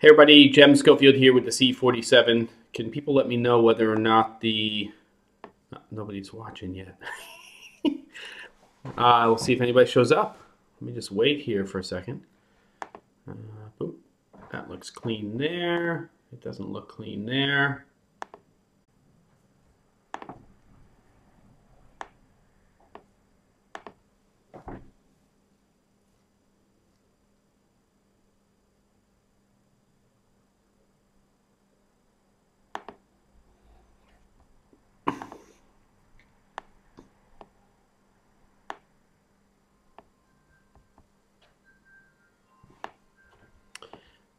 Hey everybody, Jem Schofield here with the C47. Can people let me know whether or not nobody's watching yet? We'll see if anybody shows up. Let me just wait here for a second. Boop. That looks clean there. It doesn't look clean there.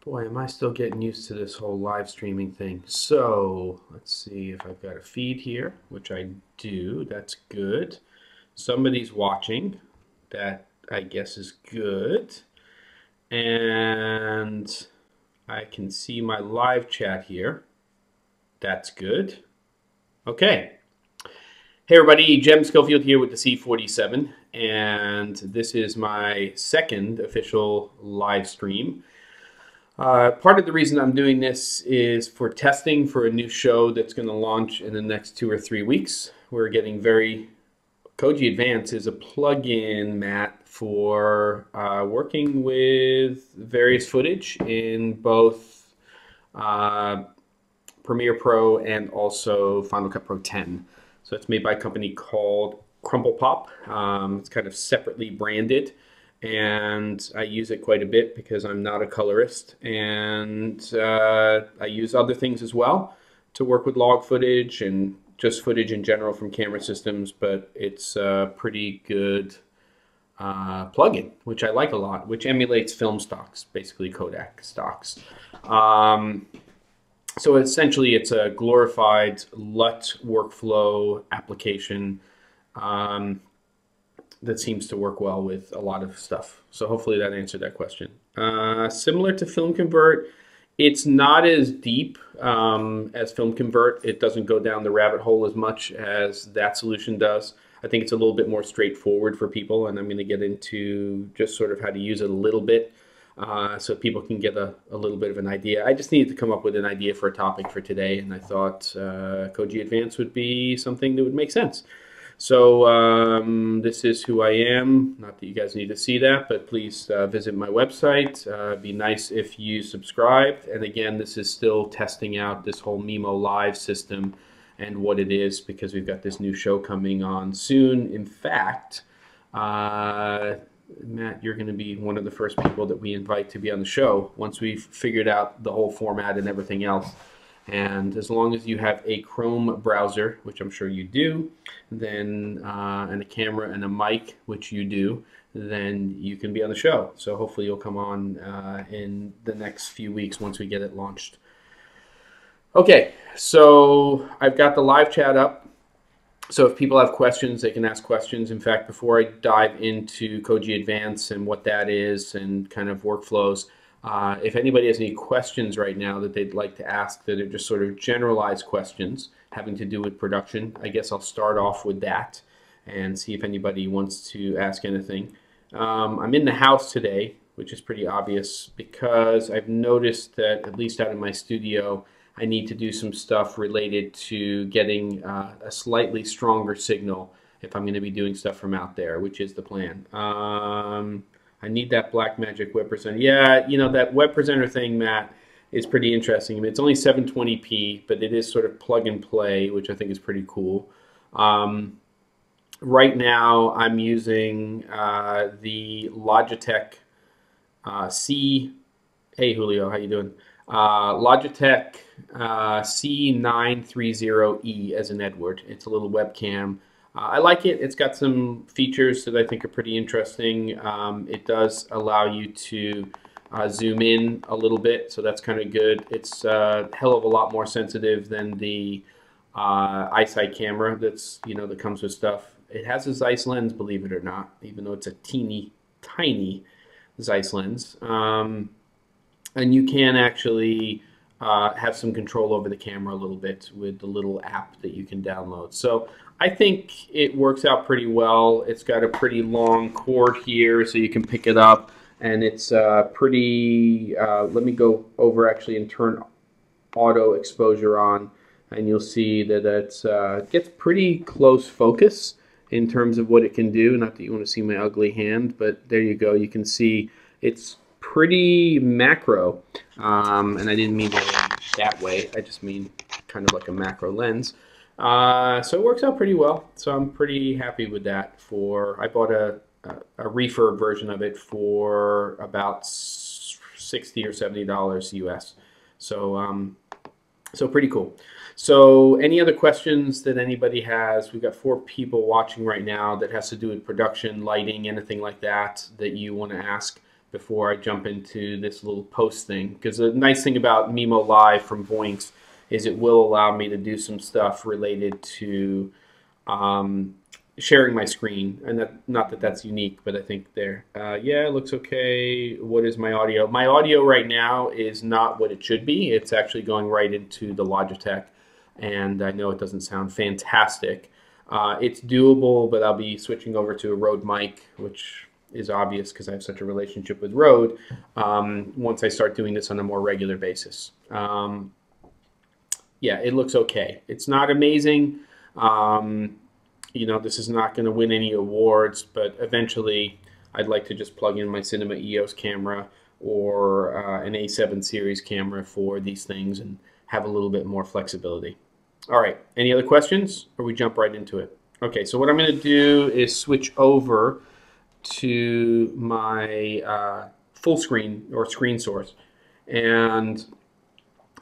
Boy, am I still getting used to this whole live streaming thing. So, let's see if I've got a feed here, which I do. That's good. Somebody's watching. That, I guess, is good. And I can see my live chat here. That's good. Okay. Hey everybody, Jem Schofield here with the C47. And this is my second official live stream. Part of the reason I'm doing this is for testing for a new show that's going to launch in the next 2 or 3 weeks. We're getting Koji Advance is a plug-in mat for working with various footage in both Premiere Pro and also Final Cut Pro 10. So it's made by a company called Crumple Pop. It's kind of separately branded. And I use it quite a bit because I'm not a colorist, and I use other things as well to work with log footage and just footage in general from camera systems, but it's a pretty good plugin, which I like a lot, which emulates film stocks, basically Kodak stocks. So essentially it's a glorified LUT workflow application that seems to work well with a lot of stuff. So hopefully that answered that question. Similar to Film Convert, it's not as deep as Film Convert. It doesn't go down the rabbit hole as much as that solution does. I think it's a little bit more straightforward for people, and I'm going to get into just sort of how to use it a little bit so people can get a little bit of an idea. I just needed to come up with an idea for a topic for today, and I thought Koji Advance would be something that would make sense. So this is who I am. Not that you guys need to see that, but please visit my website. It'd be nice if you subscribed. And again, this is still testing out this whole Mimo Live system and what it is, because we've got this new show coming on soon. In fact, Matt, you're going to be one of the first people that we invite to be on the show once we've figured out the whole format and everything else. And as long as you have a Chrome browser, which I'm sure you do, then and a camera and a mic, which you do, then you can be on the show. So hopefully you'll come on in the next few weeks once we get it launched. Okay, so I've got the live chat up. So if people have questions, they can ask questions. In fact, before I dive into Koji Advance and what that is and kind of workflows, if anybody has any questions right now that they'd like to ask that are just sort of generalized questions having to do with production, I guess I'll start off with that and see if anybody wants to ask anything. I'm in the house today, which is pretty obvious because I've noticed that, at least out in my studio, I need to do some stuff related to getting a slightly stronger signal if I'm going to be doing stuff from out there, which is the plan. I need that Blackmagic Web Presenter. Yeah, you know, that Web Presenter thing, Matt, is pretty interesting. I mean, it's only 720p, but it is sort of plug and play, which I think is pretty cool. Right now, I'm using the Logitech Hey, Julio, how you doing? Logitech C930e as in Edward. It's a little webcam. I like it. It's got some features that I think are pretty interesting. It does allow you to zoom in a little bit, so that's kind of good. It's a hell of a lot more sensitive than the iSight camera that comes with stuff. It has a ZEISS lens, believe it or not, even though it's a teeny tiny ZEISS lens. And you can actually have some control over the camera a little bit with the little app that you can download. So I think it works out pretty well. It's got a pretty long cord here, so you can pick it up and it's pretty, let me go over actually and turn auto exposure on, and you'll see that it gets pretty close focus in terms of what it can do. Not that you want to see my ugly hand, but there you go. You can see it's pretty macro, and I didn't mean that way. I just mean kind of like a macro lens. So it works out pretty well. So I'm pretty happy with that. I bought a refurb version of it for about $60 or $70 US. So so pretty cool. So any other questions that anybody has? We've got 4 people watching right now that has to do with production, lighting, anything like that you want to ask before I jump into this little post thing. Because the nice thing about Mimo Live from Voinx is it will allow me to do some stuff related to sharing my screen. And not that that's unique, but I think there. Yeah, it looks okay. What is my audio? My audio right now is not what it should be. It's actually going right into the Logitech. And I know it doesn't sound fantastic. It's doable, but I'll be switching over to a Rode mic, which is obvious because I have such a relationship with Rode, once I start doing this on a more regular basis. Yeah, it looks okay. It's not amazing. You know, this is not going to win any awards, but eventually I'd like to just plug in my Cinema EOS camera or an A7 series camera for these things and have a little bit more flexibility. All right, any other questions, or we jump right into it? Okay, so what I'm going to do is switch over to my full screen or screen source, and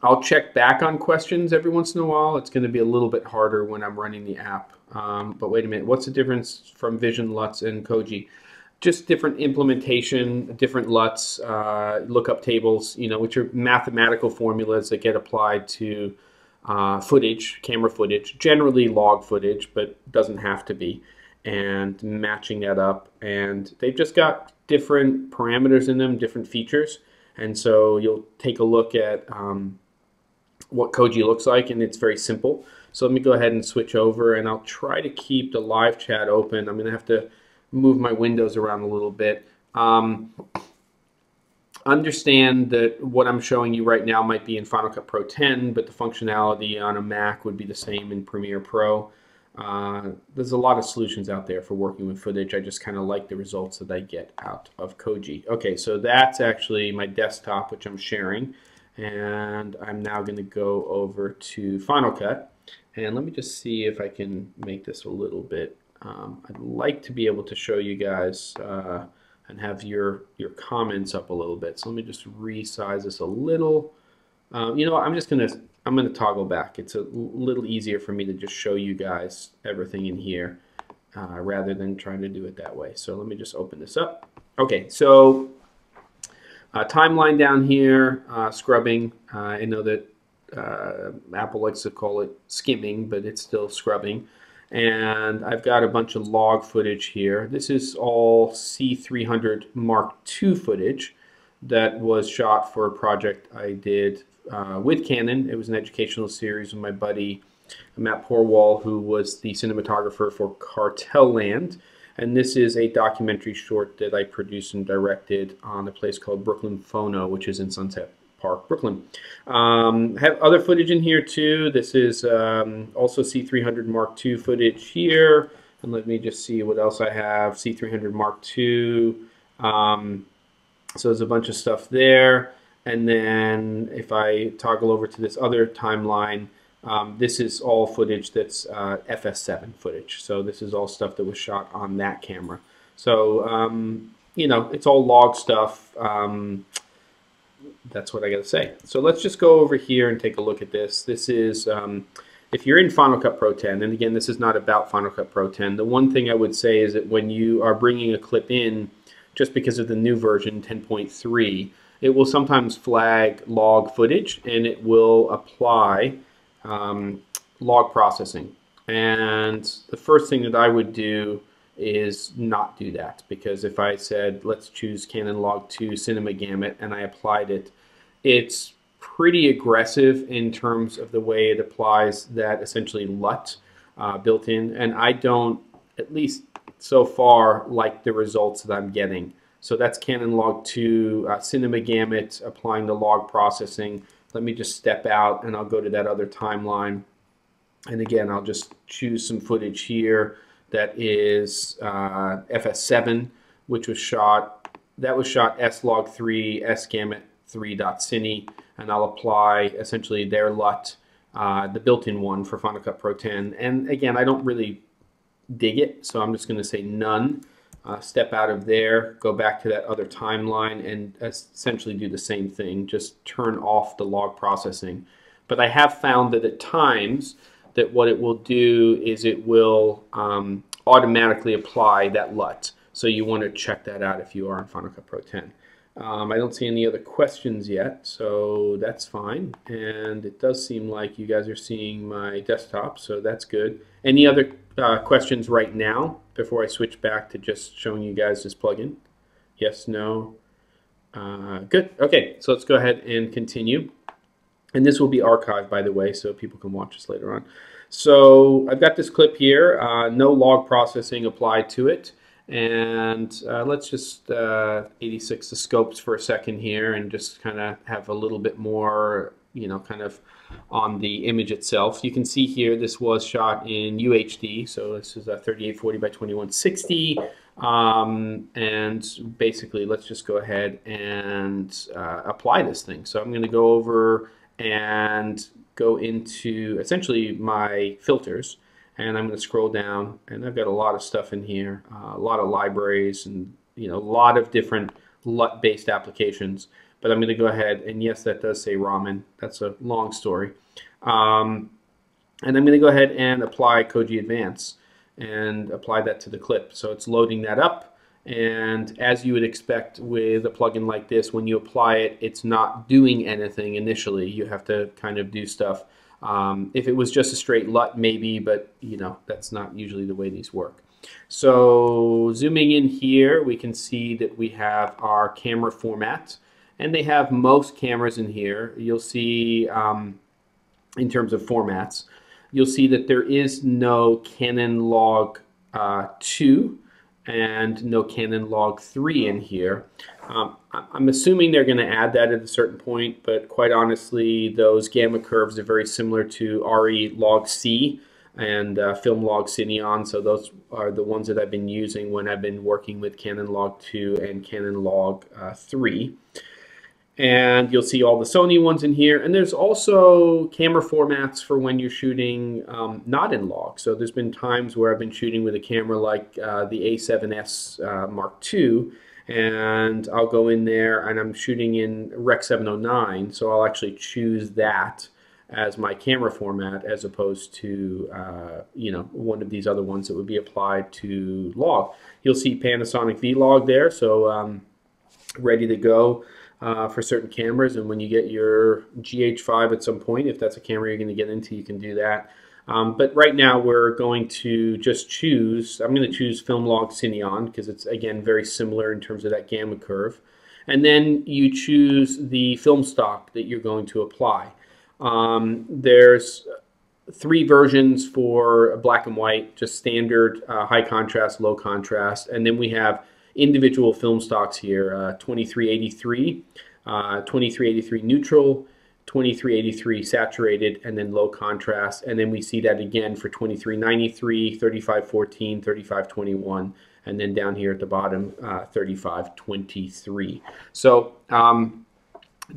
I'll check back on questions every once in a while. It's going to be a little bit harder when I'm running the app. But wait a minute, what's the difference from Vision, LUTs, and Koji? Just different implementation, different LUTs, lookup tables, you know, which are mathematical formulas that get applied to footage, camera footage, generally log footage, but doesn't have to be, and matching that up. And they've just got different parameters in them, different features. And so you'll take a look at what Koji looks like, and it's very simple. So let me go ahead and switch over, and I'll try to keep the live chat open. I'm going to have to move my windows around a little bit. Understand that what I'm showing you right now might be in Final Cut Pro 10, but the functionality on a Mac would be the same in Premiere Pro. There's a lot of solutions out there for working with footage. I just kind of like the results that I get out of Koji. Okay, so that's actually my desktop, which I'm sharing. And I'm now going to go over to Final Cut. And let me just see if I can make this a little bit. I'd like to be able to show you guys and have your comments up a little bit. So let me just resize this a little. You know what, I'm gonna toggle back. It's a little easier for me to just show you guys everything in here rather than trying to do it that way. So let me just open this up. Okay, so timeline down here, scrubbing. I know that Apple likes to call it skimming, but it's still scrubbing. And I've got a bunch of log footage here. This is all C300 Mark II footage that was shot for a project I did with Canon. It was an educational series with my buddy Matt Porwall, who was the cinematographer for Cartel Land. And this is a documentary short that I produced and directed on a place called Brooklyn Phono, which is in Sunset Park, Brooklyn. Have other footage in here too. This is also C300 Mark II footage here. And let me just see what else I have. C300 Mark II. So there's a bunch of stuff there. And then if I toggle over to this other timeline, this is all footage that's FS7 footage. So this is all stuff that was shot on that camera. So, you know, it's all log stuff. That's what I got to say. So let's just go over here and take a look at this. This is, if you're in Final Cut Pro 10, and again, this is not about Final Cut Pro 10, the one thing I would say is that when you are bringing a clip in, just because of the new version 10.3, it will sometimes flag log footage, and it will apply log processing. And the first thing that I would do is not do that, because if I said let's choose Canon Log 2 Cinema Gamut and I applied it, it's pretty aggressive in terms of the way it applies that essentially LUT built in, and I don't, at least so far, like the results that I'm getting So that's Canon Log 2, Cinema Gamut, applying the log processing. Let me just step out and I'll go to that other timeline. And again, I'll just choose some footage here that is FS7, which was shot, that was shot S-Log3, S-Gamut 3.cine, and I'll apply essentially their LUT, the built-in one for Final Cut Pro 10. And again, I don't really dig it, so I'm just going to say none. Step out of there, go back to that other timeline, and essentially do the same thing. Just turn off the log processing. But I have found that at times that what it will do is it will automatically apply that LUT. So you want to check that out if you are on Final Cut Pro 10. I don't see any other questions yet, so that's fine. And it does seem like you guys are seeing my desktop, so that's good. Any other questions right now before I switch back to just showing you guys this plugin? Yes, no? Good. Okay, so let's go ahead and continue. And this will be archived, by the way, so people can watch this later on. So I've got this clip here, no log processing applied to it. And let's just 86 the scopes for a second here and just kind of have a little bit more, you know, kind of on the image itself. You can see here this was shot in UHD, so this is a 3840 by 2160. And basically, let's just go ahead and apply this thing. So I'm going to go over and go into essentially my filters. And I'm going to scroll down, and I've got a lot of stuff in here, a lot of libraries, and a lot of different LUT-based applications. But I'm going to go ahead, and yes, that does say ramen. That's a long story. And I'm going to go ahead and apply Koji Advance and apply that to the clip. So it's loading that up, and as you would expect with a plugin like this, when you apply it, it's not doing anything initially. You have to kind of do stuff. If it was just a straight LUT, maybe, but that's not usually the way these work. So zooming in here, we can see that we have our camera format, and they have most cameras in here. You'll see, in terms of formats, you'll see that there is no Canon Log 2 and no Canon Log 3 in here. I'm assuming they're going to add that at a certain point, but quite honestly, those gamma curves are very similar to RE Log C and Film Log Cineon, so those are the ones that I've been using when I've been working with Canon Log 2 and Canon Log 3. And you'll see all the Sony ones in here, and there's also camera formats for when you're shooting not in log. So there's been times where I've been shooting with a camera like the A7S Mark II, and I'll go in there and I'm shooting in Rec 709, so I'll actually choose that as my camera format as opposed to one of these other ones that would be applied to log. You'll see Panasonic V-Log there, so ready to go for certain cameras, and when you get your GH5 at some point, if that's a camera you're going to get into, you can do that. But right now we're going to just choose, I'm going to choose Film Log Cineon because it's, again, very similar in terms of that gamma curve. And then you choose the film stock that you're going to apply. There's 3 versions for black and white, just standard, high contrast, low contrast, and then we have individual film stocks here, 2383, 2383 neutral, 2383 saturated, and then low contrast, and then we see that again for 2393, 3514, 3521, and then down here at the bottom 3523. So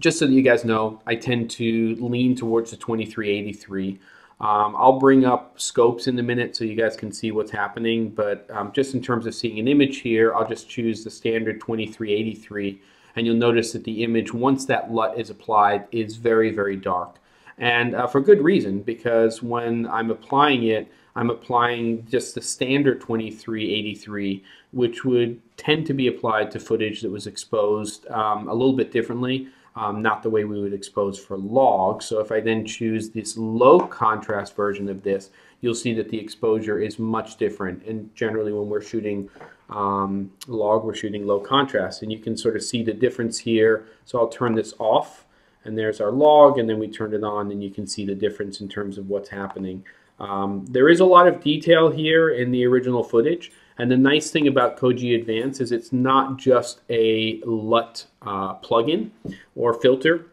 just so that you guys know, I tend to lean towards the 2383. I'll bring up scopes in a minute so you guys can see what's happening, but just in terms of seeing an image here, I'll just choose the standard 2383, and you'll notice that the image, once that LUT is applied, is very, very dark. And for good reason, because when I'm applying it, I'm applying just the standard 2383, which would tend to be applied to footage that was exposed a little bit differently. Not the way we would expose for log. So if I then choose this low contrast version of this, you'll see that the exposure is much different. And generally when we're shooting log, we're shooting low contrast. And you can sort of see the difference here. So I'll turn this off, and there's our log, and then we turn it on, and you can see the difference in terms of what's happening. There is a lot of detail here in the original footage. And the nice thing about Koji Advance is it's not just a LUT plugin or filter.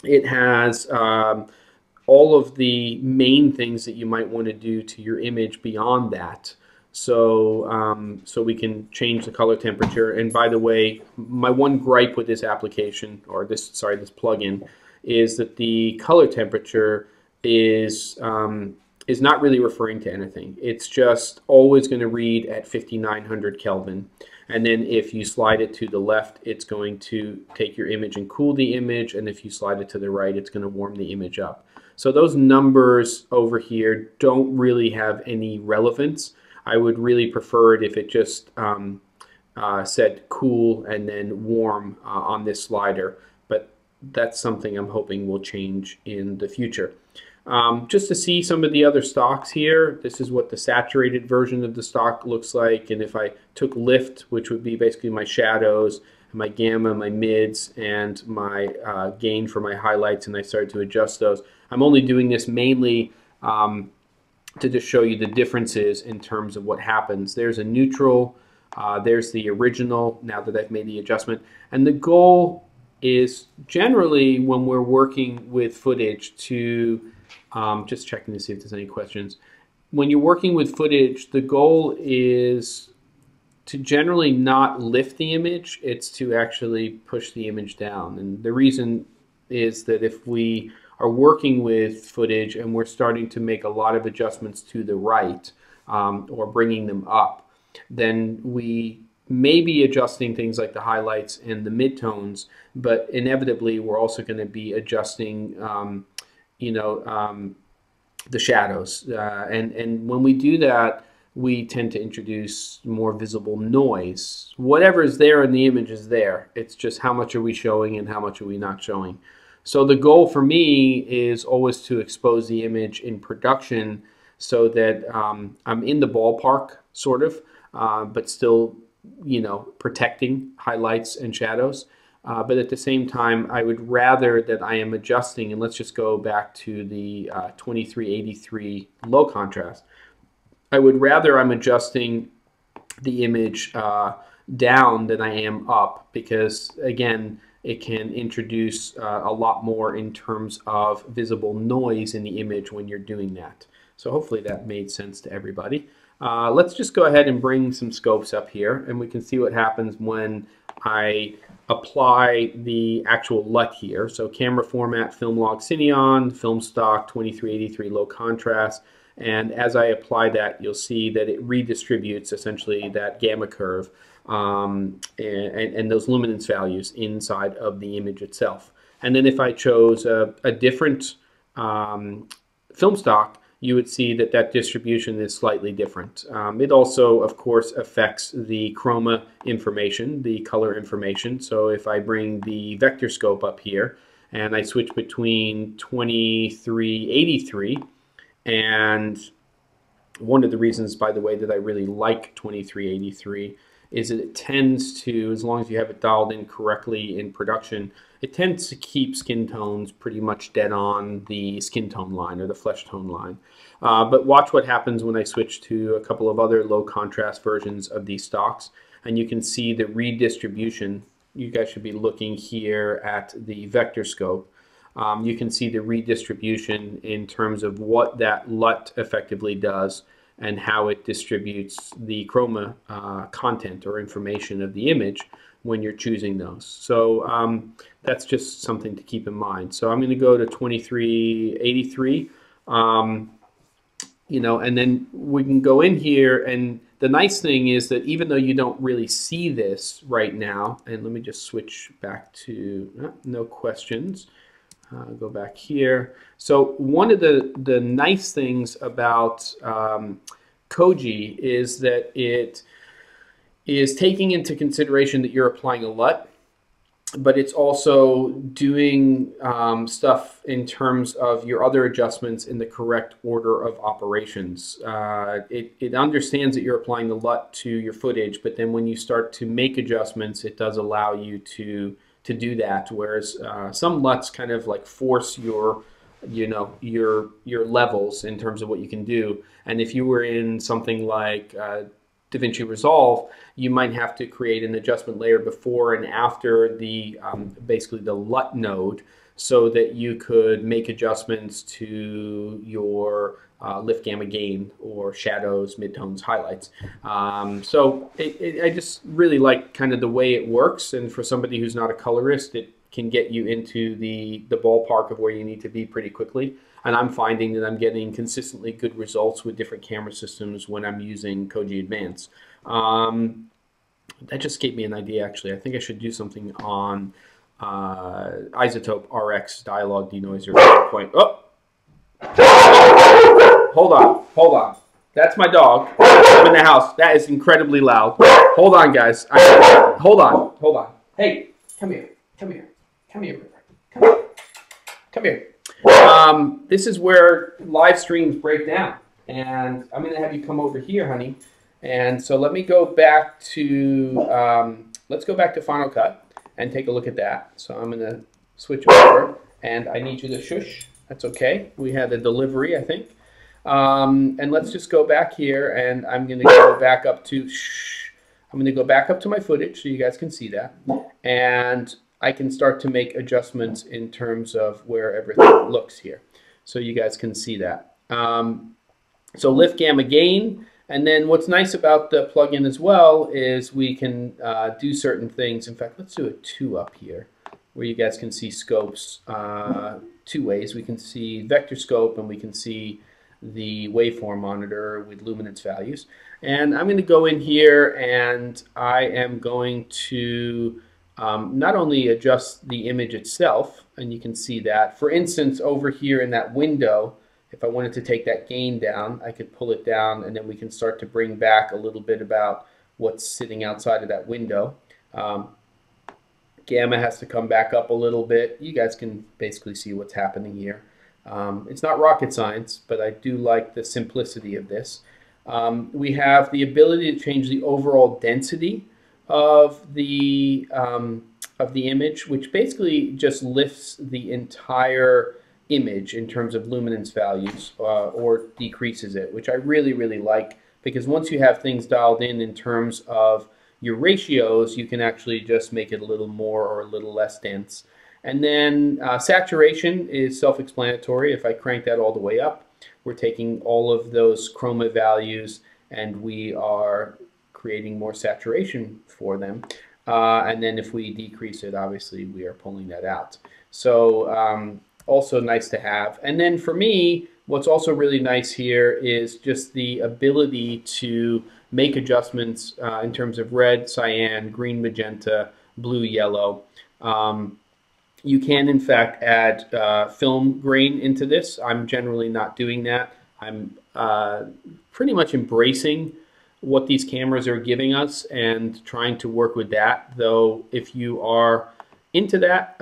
It has all of the main things that you might want to do to your image beyond that. So, so we can change the color temperature. And by the way, my one gripe with this application, or this plugin, is that the color temperature is not really referring to anything. It's just always going to read at 5900 Kelvin. And then if you slide it to the left, it's going to take your image and cool the image. And if you slide it to the right, it's going to warm the image up. So those numbers over here don't really have any relevance. I would really prefer it if it just said cool and then warm on this slider. But that's something I'm hoping will change in the future. Just to see some of the other stocks here, this is what the saturated version of the stock looks like. And if I took lift, which would be basically my shadows, my gamma, my mids, and my gain for my highlights, and I started to adjust those. I'm only doing this mainly to just show you the differences in terms of what happens. There's a neutral, there's the original, now that I've made the adjustment. And the goal is generally when we're working with footage to, just checking to see if there's any questions. When you're working with footage, the goal is to generally not lift the image, it's to actually push the image down. And the reason is that if we are working with footage and we're starting to make a lot of adjustments to the right or bringing them up, then we may be adjusting things like the highlights and the midtones, but inevitably we're also going to be adjusting the shadows. And when we do that, we tend to introduce more visible noise. Whatever is there in the image is there. It's just how much are we showing and how much are we not showing. So the goal for me is always to expose the image in production so that I'm in the ballpark, sort of, but still, protecting highlights and shadows. But at the same time, I would rather that I am adjusting, and let's just go back to the 2383 low contrast. I would rather I'm adjusting the image down than I am up, because again, it can introduce a lot more in terms of visible noise in the image when you're doing that. So hopefully that made sense to everybody. Let's just go ahead and bring some scopes up here, and we can see what happens when I apply the actual LUT here. So camera format, film log Cineon, film stock 2383 low contrast. And as I apply that, you'll see that it redistributes essentially that gamma curve and those luminance values inside of the image itself. And then if I chose a different film stock, you would see that that distribution is slightly different. It also, of course, affects the chroma information, the color information. So if I bring the vector scope up here and I switch between 2383, and one of the reasons, by the way, that I really like 2383 is that it tends to, as long as you have it dialed in correctly in production, it tends to keep skin tones pretty much dead on the skin tone line or the flesh tone line. But watch what happens when I switch to a couple of other low contrast versions of these stocks, and you can see the redistribution. You guys should be looking here at the vector scope. You can see the redistribution in terms of what that LUT effectively does and how it distributes the chroma content or information of the image when you're choosing those. So that's just something to keep in mind. So I'm going to go to 2383, and then we can go in here, and the nice thing is that even though you don't really see this right now, and let me just switch back to no questions. Go back here. So one of the nice things about Koji is that it is taking into consideration that you're applying a LUT, but it's also doing stuff in terms of your other adjustments in the correct order of operations. It understands that you're applying the LUT to your footage, but then when you start to make adjustments, it does allow you to do that, whereas some LUTs kind of like force your levels in terms of what you can do. And if you were in something like DaVinci Resolve, you might have to create an adjustment layer before and after the basically the LUT node, so that you could make adjustments to your lift, gamma, gain, or shadows, midtones, highlights. I just really like kind of the way it works, and for somebody who's not a colorist, it can get you into the ballpark of where you need to be pretty quickly. And I'm finding that I'm getting consistently good results with different camera systems when I'm using Koji Advance. That just gave me an idea, actually. I think I should do something on Isotope RX Dialogue Denoiser at some point. Oh! Hold on. That's my dog. I'm in the house. That is incredibly loud. Hold on, guys. Hold on. Hey, come here. This is where live streams break down, and I'm going to have you come over here, honey. And so let me go back to let's go back to Final Cut and take a look at that. So I'm going to switch over, and I need you to shush. That's okay. We had a delivery, I think. And let's just go back here, and I'm going to go back up to I'm going to go back up to my footage so you guys can see that, and I can start to make adjustments in terms of where everything looks here, so you guys can see that. So lift, gamma, gain, and then what's nice about the plugin as well is we can do certain things. In fact, let's do a 2 up here, where you guys can see scopes 2 ways. We can see vector scope, and we can see the waveform monitor with luminance values. And I'm going to go in here, and I am going to not only adjust the image itself, and you can see that. For instance, over here in that window, if I wanted to take that gain down, I could pull it down, and then we can start to bring back a little bit about what's sitting outside of that window. Gamma has to come back up a little bit. You guys can basically see what's happening here. It's not rocket science, but I do like the simplicity of this. We have the ability to change the overall density of the image, which basically just lifts the entire image in terms of luminance values or decreases it, which I really like, because once you have things dialed in terms of your ratios, you can actually just make it a little more or a little less dense. And then saturation is self-explanatory. If I crank that all the way up, we're taking all of those chroma values and we are creating more saturation for them. And then if we decrease it, obviously we are pulling that out. So also nice to have. And then for me, what's also really nice here is just the ability to make adjustments in terms of red, cyan, green, magenta, blue, yellow. You can, in fact, add film grain into this. I'm generally not doing that. I'm pretty much embracing what these cameras are giving us and trying to work with that. Though if you are into that,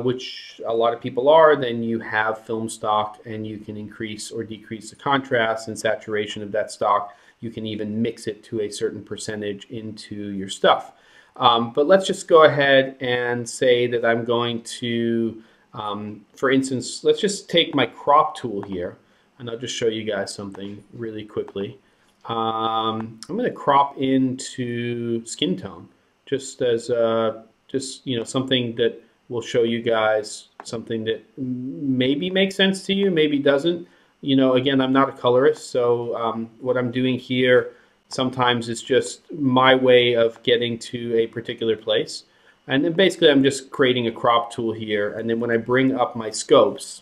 which a lot of people are, then you have film stock and you can increase or decrease the contrast and saturation of that stock. You can even mix it to a certain percentage into your stuff. But let's just go ahead and say that I'm going to, for instance, let's just take my crop tool here, and I'll just show you guys something really quickly. I'm going to crop into skin tone, just as something that will show you guys something that maybe makes sense to you, maybe doesn't. Again, I'm not a colorist, so what I'm doing here sometimes it's just my way of getting to a particular place. And then basically I'm just creating a crop tool here, and then when I bring up my scopes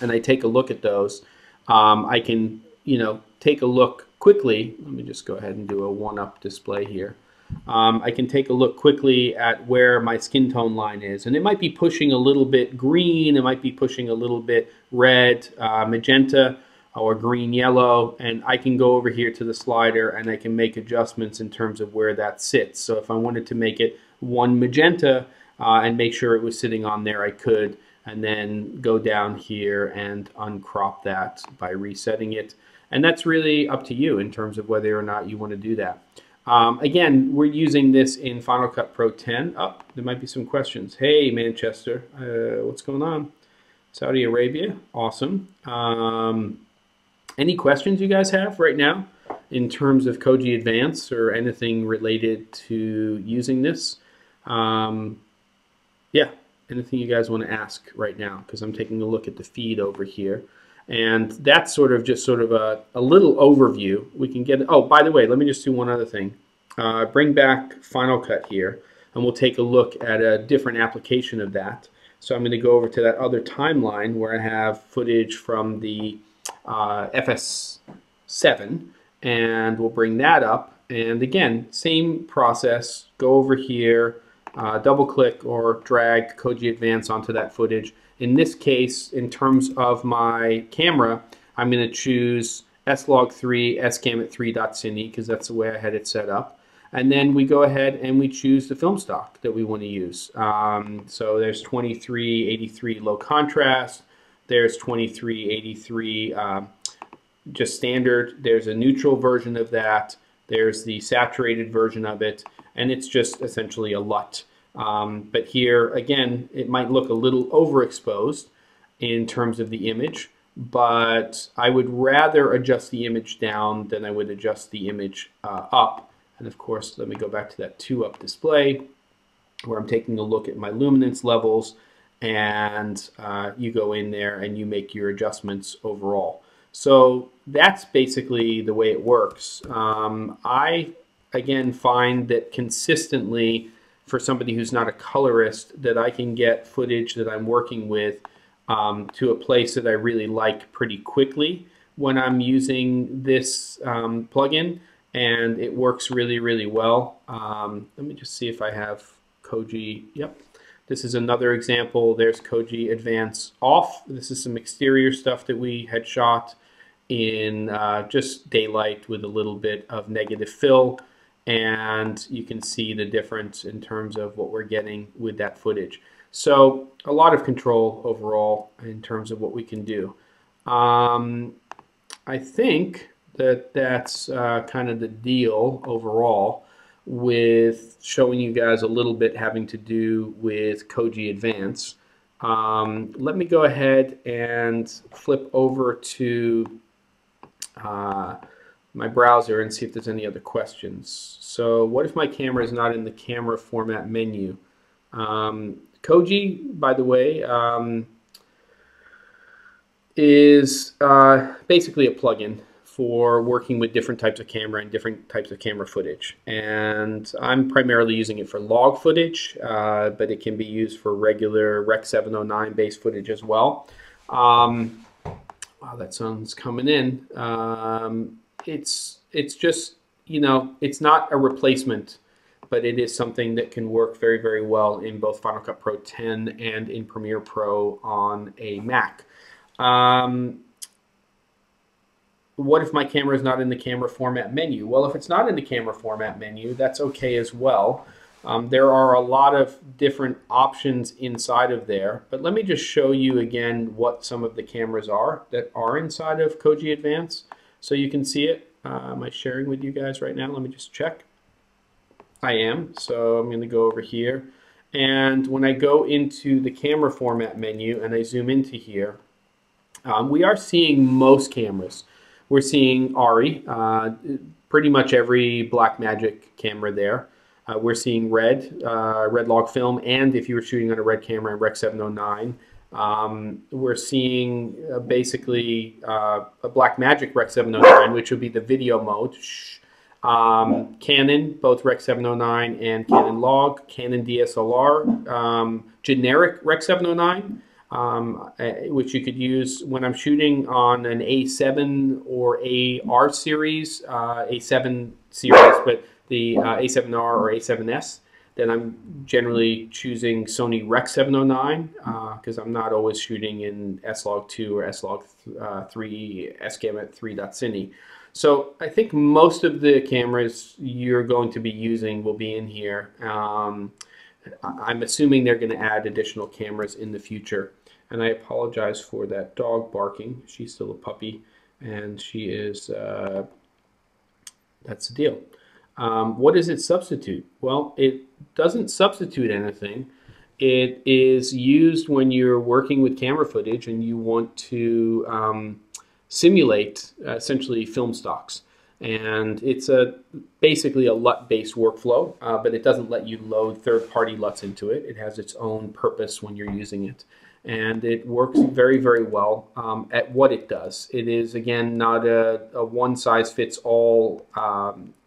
and I take a look at those, I can take a look quickly. Let me just go ahead and do a 1-up display here. I can take a look quickly at where my skin tone line is, and it might be pushing a little bit green, it might be pushing a little bit red, magenta, or green, yellow, and I can go over here to the slider and I can make adjustments in terms of where that sits. So if I wanted to make it 1 magenta and make sure it was sitting on there, I could, and then go down here and uncrop that by resetting it. And that's really up to you in terms of whether or not you want to do that. Again, we're using this in Final Cut Pro 10. Oh, there might be some questions. Hey, Manchester, what's going on? Saudi Arabia, awesome. Any questions you guys have right now in terms of Koji Advance or anything related to using this. Yeah, anything you guys want to ask right now, because I'm taking a look at the feed over here. And that's sort of just a little overview. We can get, oh, by the way, let me just do one other thing. Bring back Final Cut here, and we'll take a look at a different application of that. So I'm going to go over to that other timeline where I have footage from the FS7, and we'll bring that up. And again, same process. Go over here, double click or drag Koji Advance onto that footage. In this case, in terms of my camera, I'm going to choose S-Log3 SCAM at 3.cine because that's the way I had it set up. And then we go ahead and we choose the film stock that we want to use. So there's 2383 low contrast. There's 2383 just standard. There's a neutral version of that. There's the saturated version of it. And it's just essentially a LUT. But here, again, it might look a little overexposed in terms of the image, but I would rather adjust the image down than I would adjust the image up. And of course, let me go back to that 2-up display where I'm taking a look at my luminance levels, and you go in there and you make your adjustments overall. So that's basically the way it works. I, again, find that consistently, for somebody who's not a colorist, that I can get footage that I'm working with to a place that I really like pretty quickly when I'm using this plugin, and it works really, really well. Let me just see if I have Koji. Yep, this is another example. There's Koji Advance off. This is some exterior stuff that we had shot in just daylight with a little bit of negative fill. And you can see the difference in terms of what we're getting with that footage. So a lot of control overall in terms of what we can do. I think that that's kind of the deal overall with showing you guys a little bit having to do with Koji Advance. Let me go ahead and flip over to my browser and see if there's any other questions. So what if my camera is not in the camera format menu? Koji, by the way, is basically a plugin for working with different types of camera and different types of camera footage. And I'm primarily using it for log footage, but it can be used for regular Rec 709 based footage as well. Wow, that sound's coming in. It's just, you know, it's not a replacement, but it is something that can work very, very well in both Final Cut Pro 10 and in Premiere Pro on a Mac. What if my camera is not in the camera format menu? Well, if it's not in the camera format menu, that's okay as well. There are a lot of different options inside of there, but let me just show you again what some of the cameras are that are inside of Koji Advance so you can see it. Am I sharing with you guys right now? Let me just check. I am, so I'm going to go over here, and when I go into the camera format menu and I zoom into here, we are seeing most cameras. We're seeing ARRI, pretty much every Blackmagic camera there. We're seeing red log film, and if you were shooting on a red camera in Rec 709, we're seeing basically a Blackmagic Rec 709, which would be the video mode. Canon, both Rec 709 and Canon log, Canon DSLR, generic Rec 709, which you could use when I'm shooting on an A7 or AR series, A7 series, but the A7R or A7S, then I'm generally choosing Sony Rec 709 because I'm not always shooting in S-Log2 or S-Log3 SCAM at 3.cine. So I think most of the cameras you're going to be using will be in here. I'm assuming they're going to add additional cameras in the future. And I apologize for that dog barking. She's still a puppy, and she is, that's the deal. What does it substitute? Well, it doesn't substitute anything. It is used when you're working with camera footage and you want to simulate essentially film stocks. And it's basically a LUT-based workflow, but it doesn't let you load third-party LUTs into it. It has its own purpose when you're using it. And it works very, very well at what it does. It is, again, not a one-size-fits-all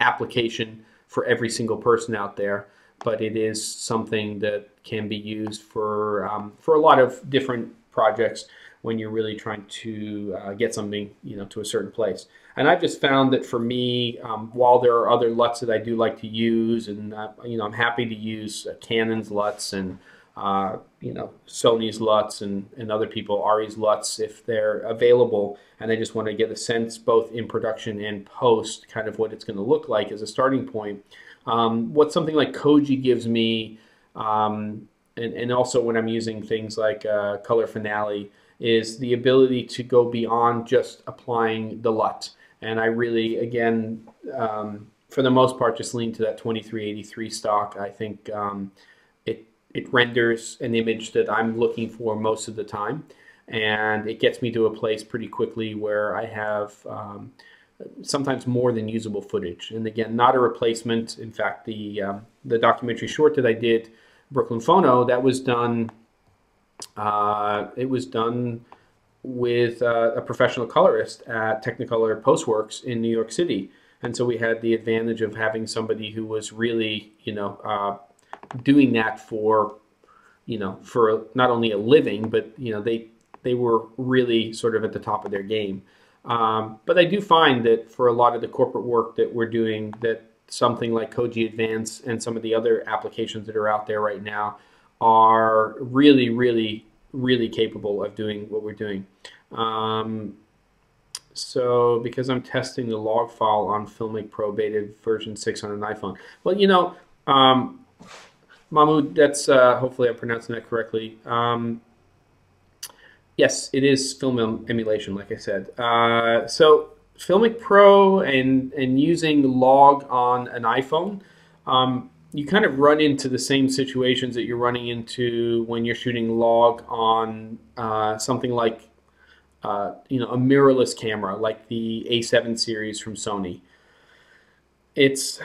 application for every single person out there, but it is something that can be used for a lot of different projects when you're really trying to get something, to a certain place. And I've just found that for me, while there are other LUTs that I do like to use, and I'm happy to use Canon's LUTs and Sony's LUTs and other people, RE's LUTs, if they're available, and I just want to get a sense both in production and post kind of what it's going to look like as a starting point. What something like Koji gives me, and also when I'm using things like Color Finale, is the ability to go beyond just applying the LUT. And I really, again, for the most part, just lean to that 2383 stock. I think it renders an image that I'm looking for most of the time, and it gets me to a place pretty quickly where I have sometimes more than usable footage. And again, not a replacement. In fact, the documentary short that I did, Brooklyn Phono, that was done. It was done with a professional colorist at Technicolor Postworks in New York City, and so we had the advantage of having somebody who was really, doing that for not only a living, but they were really sort of at the top of their game. But I do find that for a lot of the corporate work that we're doing, that something like Koji Advance and some of the other applications that are out there right now are really, really, really capable of doing what we're doing. So because I'm testing the log file on FILMMAKER Pro Beta version 6 on an iPhone. Well, Mahmoud, that's hopefully I'm pronouncing that correctly. Yes, it is film emulation, like I said. So FILMMAKER Pro and using log on an iPhone, you kind of run into the same situations that you're running into when you're shooting log on something like a mirrorless camera, like the A7 series from Sony. It's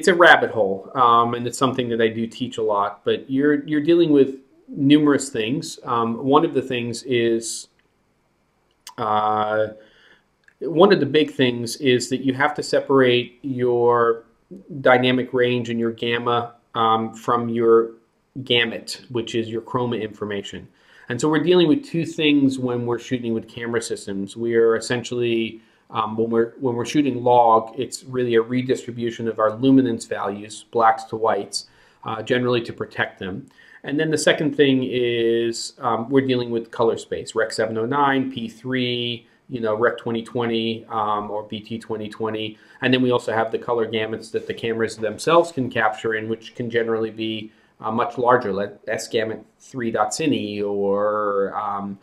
a rabbit hole, and it's something that I do teach a lot. But you're dealing with numerous things. One of the things is one of the big things is that you have to separate your dynamic range and your gamma from your gamut, which is your chroma information. And so we're dealing with two things when we're shooting with camera systems. We are essentially when we're shooting log, it's really a redistribution of our luminance values, blacks to whites, generally to protect them. And then the second thing is we're dealing with color space, Rec 709, P3, Rec 2020 or BT 2020. And then we also have the color gamuts that the cameras themselves can capture in, which can generally be much larger, like S-gamut 3.cine or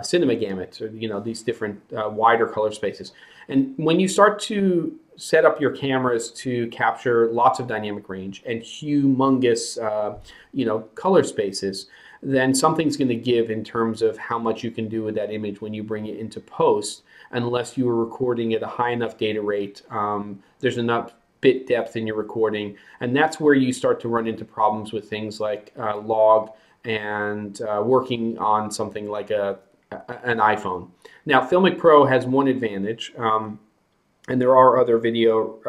cinema gamut, or these different wider color spaces. And when you start to set up your cameras to capture lots of dynamic range and humongous color spaces, then something's going to give in terms of how much you can do with that image when you bring it into post, unless you are recording at a high enough data rate. There's enough bit depth in your recording, and that's where you start to run into problems with things like log and working on something like an iPhone. Now, FILMMAKER Pro has one advantage, and there are other video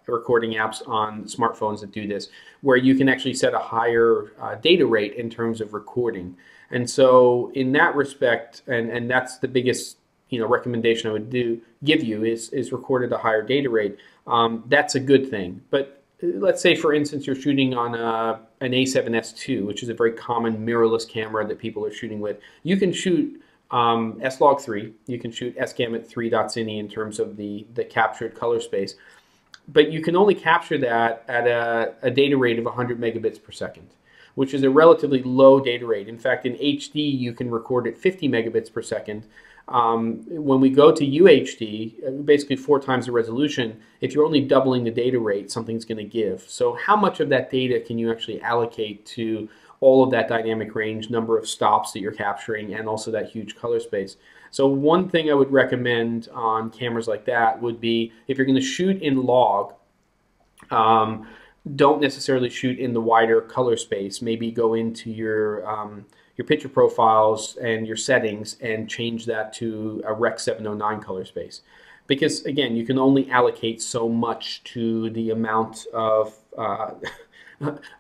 recording apps on smartphones that do this, where you can actually set a higher data rate in terms of recording. And so in that respect, and that's the biggest recommendation I would give you is record at a higher data rate. That's a good thing. But let's say, for instance, you're shooting on an A7S II, which is a very common mirrorless camera that people are shooting with. You can shoot S-Log3, you can shoot S-Gamut 3.cine in terms of the captured color space, but you can only capture that at a data rate of 100 megabits per second, which is a relatively low data rate. In fact, in HD, you can record at 50 megabits per second. When we go to UHD, basically 4 times the resolution, if you're only doubling the data rate, something's going to give. So how much of that data can you actually allocate to all of that dynamic range, number of stops that you're capturing, and also that huge color space. So one thing I would recommend on cameras like that would be, if you're going to shoot in log, don't necessarily shoot in the wider color space. Maybe go into your picture profiles and your settings and change that to a Rec 709 color space. Because again, you can only allocate so much to the amount of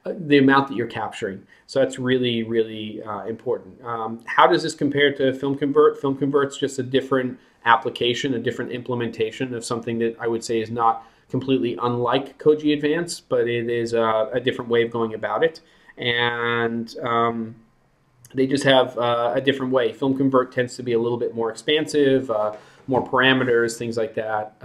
the amount that you're capturing. So that's really, really important. How does this compare to Film Convert? Film Convert's just a different application, a different implementation of something that I would say is not completely unlike Koji Advance, but it is a different way of going about it. And they just have a different way. Film Convert tends to be a little bit more expansive, more parameters, things like that.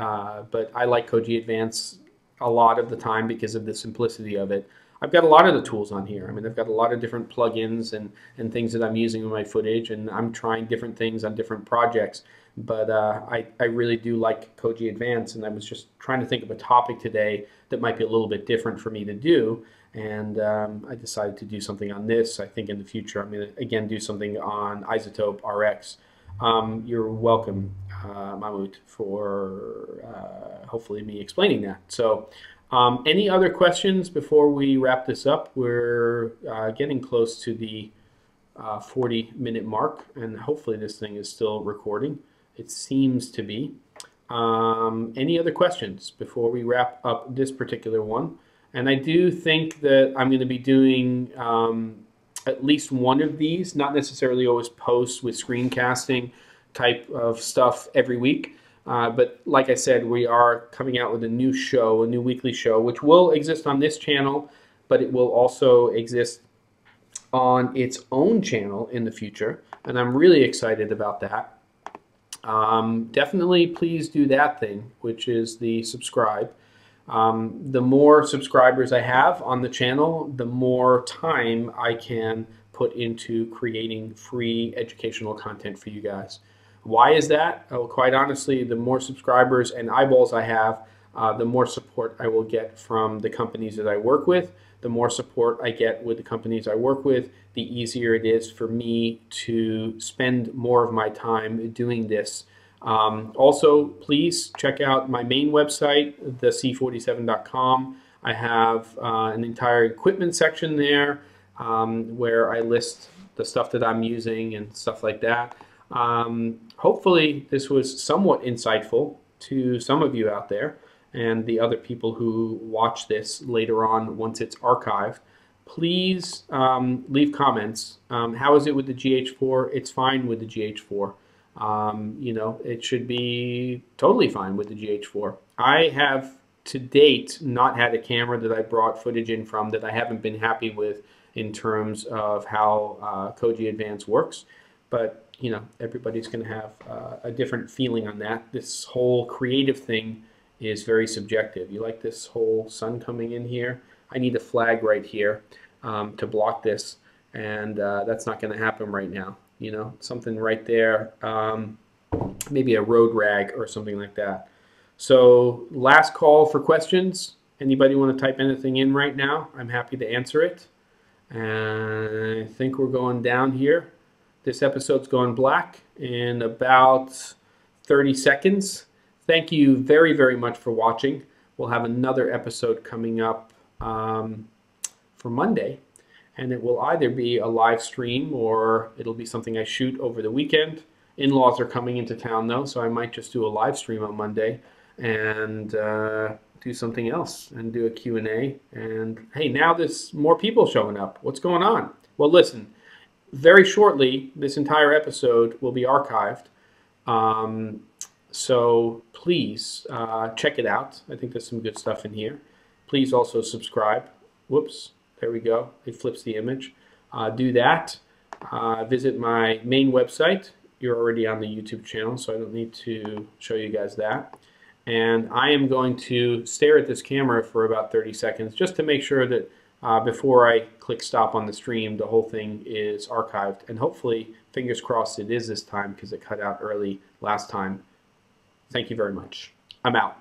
But I like Koji Advance a lot of the time because of the simplicity of it. I've got a lot of the tools on here. I mean, I've got a lot of different plugins and things that I'm using in my footage, and I'm trying different things on different projects. But I really do like Koji Advance, and I was just trying to think of a topic today that might be a little bit different for me to do, and I decided to do something on this. I think in the future I'm going to, again, do something on Isotope RX. You're welcome, Mahmoud, for hopefully me explaining that. So any other questions before we wrap this up? We're getting close to the 40-minute mark, and hopefully this thing is still recording. It seems to be. Any other questions before we wrap up this particular one? And I do think that I'm going to be doing at least one of these, not necessarily always posts with screencasting type of stuff every week. But like I said, we are coming out with a new show, a new weekly show, which will exist on this channel, but it will also exist on its own channel in the future. And I'm really excited about that. Definitely please do that thing, which is the subscribe. The more subscribers I have on the channel, the more time I can put into creating free educational content for you guys. Why is that? Well, quite honestly, the more subscribers and eyeballs I have, the more support I will get from the companies that I work with. The more support I get with the companies I work with, the easier it is for me to spend more of my time doing this. Also, please check out my main website, thec47.com. I have an entire equipment section there where I list the stuff that I'm using and stuff like that. Hopefully this was somewhat insightful to some of you out there and the other people who watch this later on once it's archived. Please leave comments. How is it with the GH4? It's fine with the GH4. You know, it should be totally fine with the GH4. I have to date not had a camera that I brought footage in from that I haven't been happy with in terms of how Koji Advance works. But you know, everybody's going to have a different feeling on that. This whole creative thing is very subjective. You like this whole sun coming in here? I need a flag right here to block this, and that's not going to happen right now. You know, something right there, maybe a road rag or something like that. So last call for questions. Anybody want to type anything in right now? I'm happy to answer it. And I think we're going down here. This episode's going black in about 30 seconds. Thank you very, very much for watching. We'll have another episode coming up for Monday, and it will either be a live stream or it'll be something I shoot over the weekend. In-laws are coming into town though, so I might just do a live stream on Monday and do something else and do a Q&A. And hey, now there's more people showing up. What's going on? Well, listen. Very shortly, this entire episode will be archived, so please check it out. I think there's some good stuff in here. Please also subscribe. Whoops, there we go. It flips the image. Do that. Visit my main website. You're already on the YouTube channel, so I don't need to show you guys that. And I am going to stare at this camera for about 30 seconds just to make sure that before I click stop on the stream, the whole thing is archived. And hopefully, fingers crossed, it is this time because it cut out early last time. Thank you very much. I'm out.